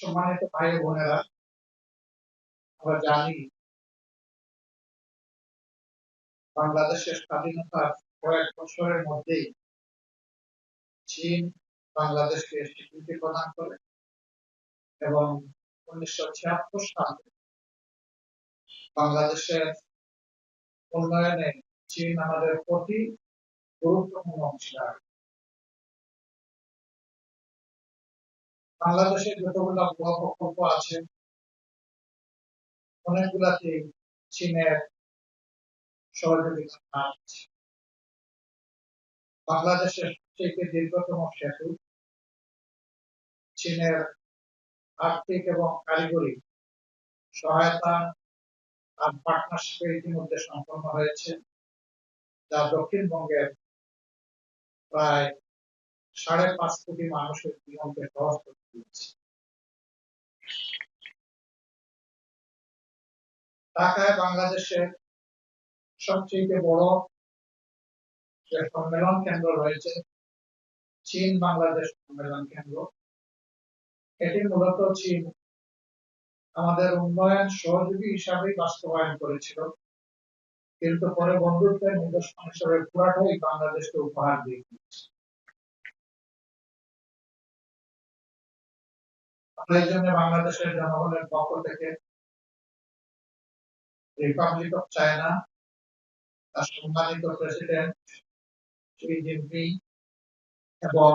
সম্মানিত ভাই ও বোনেরা, আমরা জানি বাংলাদেশের স্বাধীনতার কয়েক বছরের মধ্যেই চীন বাংলাদেশকে স্বীকৃতি প্রদান করে এবং 1976 সালে বাংলাদেশের উন্নয়নে চীন আমাদের প্রতি গুরুত্বপূর্ণ অংশীদার। বাংলাদেশের যতগুলো প্রকল্প আছে অনেকগুলাতে চীনের সহযোগিতা আছে। বাংলাদেশের সবচেয়ে দীর্ঘতম সেতু চীনের আর্থিক এবং কারিগরি সহায়তা আর পার্টনারশিপে ইতিমধ্যে সম্পন্ন হয়েছে, যা দক্ষিণবঙ্গের প্রায় 5.5 কোটি মানুষের জীবনকে সহজ করে দিয়েছে। ঢাকায় বাংলাদেশের সবচেয়ে বড় যে সম্মেলন কেন্দ্র রয়েছে চীন বাংলাদেশ সম্মেলন কেন্দ্র, এটি মূলত চীন আমাদের উন্নয়ন সহযোগী হিসাবে বাস্তবায়ন করেছিল, কিন্তু পরে বন্ধুত্বের নিদর্শন হিসেবে পুরাটাই বাংলাদেশকে উপহার দিয়ে দিয়েছে। এই জন্য বাংলাদেশের জনগণের পক্ষ থেকে রিপাবলিক অফ চায়না, তার সম্মানিত প্রেসিডেন্ট শি জিনপিং এবং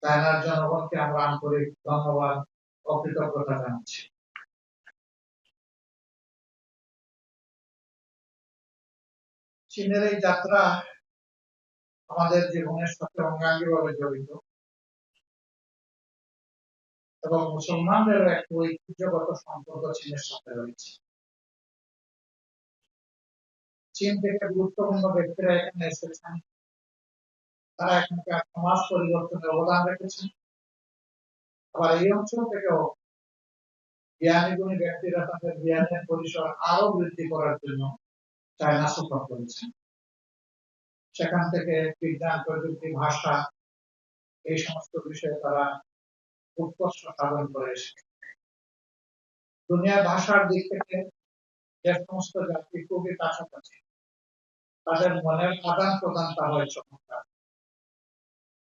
চায়নার জনগণকে আমরা আন্তরিক ধন্যবাদ ও কৃতজ্ঞতা জানাচ্ছি। চীনের এই যাত্রা আমাদের জীবনের সাথে অঙ্গাঙ্গিভাবে জড়িত এবং মুসলমানদেরও একটি ঐতিহ্যগত সম্পর্ক চীনের সাথে রয়েছে। চীন থেকে গুরুত্বপূর্ণ ব্যক্তিরা এখানে এসেছেন, তারা এখানকার সমাজ পরিবর্তনে অবদান রেখেছেন। আবার এই অঞ্চল থেকেও জ্ঞানী গুণী ব্যক্তিরা তাদের জ্ঞানের পরিসর আরো বৃদ্ধি করার জন্য চায়না সফর করেছেন। সেখান থেকে বিজ্ঞান, প্রযুক্তি, ভাষা এই সমস্ত বিষয়ে তারা উৎকর্ষ সাধন করে এসেছে। দুনিয়ার ভাষার দিক থেকে যে সমস্ত জাতি খুবই কাছাকাছি, তাদের মনের আদান প্রদানটা হয় চমৎকার।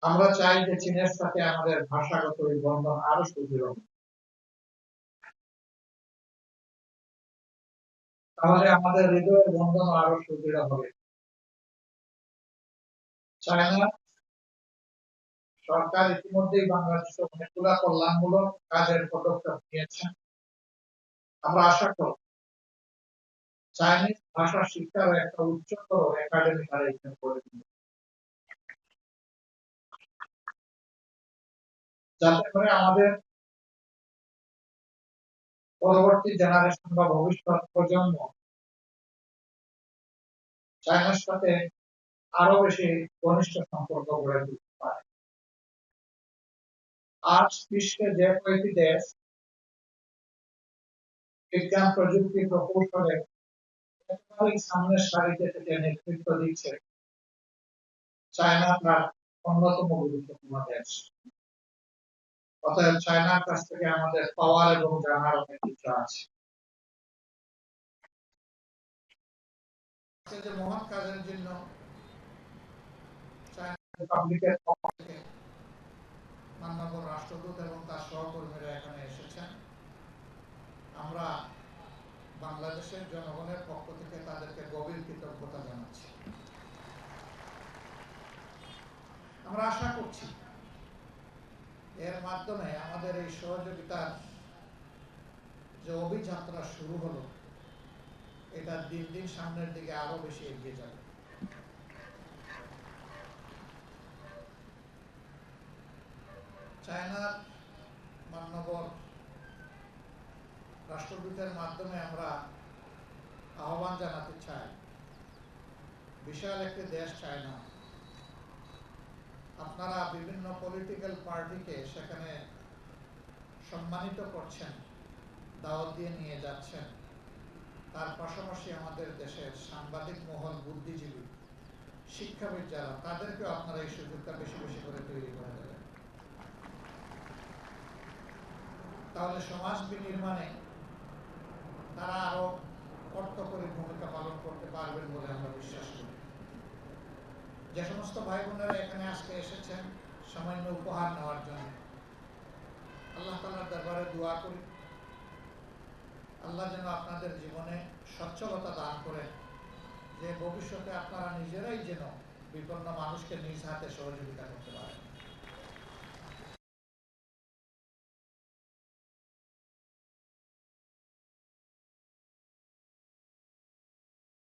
আমরা চাই যে চীনের সাথে আমাদের ভাষাগত এই বন্ধন আরো সুদৃঢ় হবে। তাহলে আমাদের হৃদয়ের বন্ধন আরো সুদৃঢ় হবে। চায়না সরকার ইতিমধ্যেই বাংলাদেশে অনেকগুলা কল্যাণমূলক কাজের পদক্ষেপ নিয়েছেন। আমরা আশা করি চাইনিজ ভাষা শিক্ষার একটা উচ্চতর একাডেমি তারা এখানে করে দিবে, যাতে করে আমাদের পরবর্তী জেনারেশন বা ভবিষ্যৎ প্রজন্ম চায়নার সাথে আরো বেশি ঘনিষ্ঠ সম্পর্ক গড়ে তুলতে পারে। আজ বিশ্বে যে কয়েকটি দেশ বিজ্ঞান, প্রযুক্তি, প্রকৌশলে সামনের সারিতে থেকে নেতৃত্ব দিচ্ছে, চায়না তার অন্যতম গুরুত্বপূর্ণ দেশ। অতএব চায়নার কাছ থেকে আমাদের পাওয়ার এবং জানার অনেক কিছু আছে। যে মহৎ কাজের জন্য চায়না রিপাবলিকের পক্ষ থেকে মাননীয় রাষ্ট্রদূত এবং তার সহকর্মীরা এখানে এসেছেন। আমরা বাংলাদেশের জনগণের পক্ষ থেকে তাদেরকে গভীর কৃতজ্ঞতা জানাচ্ছি। আমরা আশা করছি এর মাধ্যমে আমাদের এই সহযোগিতার যে অভিযাত্রা শুরু হলো, এটা দিন দিন সামনের দিকে আরো বেশি এগিয়ে যাবে। চায়নার মাননীয় রাষ্ট্রদূতের মাধ্যমে আমরা আহ্বান জানাতে চাই, বিশাল একটি দেশ চায়না, আপনারা বিভিন্ন পলিটিক্যাল পার্টিকে সেখানে সম্মানিত করছেন, দাওয়াত দিয়ে নিয়ে যাচ্ছেন, তার পাশাপাশি আমাদের দেশের সাংবাদিক মহল, বুদ্ধিজীবী, শিক্ষাবিদ যারা, তাদেরকেও আপনারা এই সুযোগটা বেশি বেশি করে তৈরি করে দেবেন। তাহলে সমাজ বিনির্মাণে তারা আরো কর্তব্যের ভূমিকা পালন করতে পারবেন বলে আমরা বিশ্বাস করি। যে সমস্ত ভাই বোনেরা এখানে আজকে এসেছেন সামান্য উপহার নেওয়ার জন্য, আল্লাহ তাআলার দরবারে দোয়া করি আল্লাহ যেন আপনাদের জীবনে সচ্ছলতা দান করেন, যে ভবিষ্যতে আপনারা নিজেরাই যেন বিপন্ন মানুষকে নিজ হাতে সহযোগিতা করতে পারেন।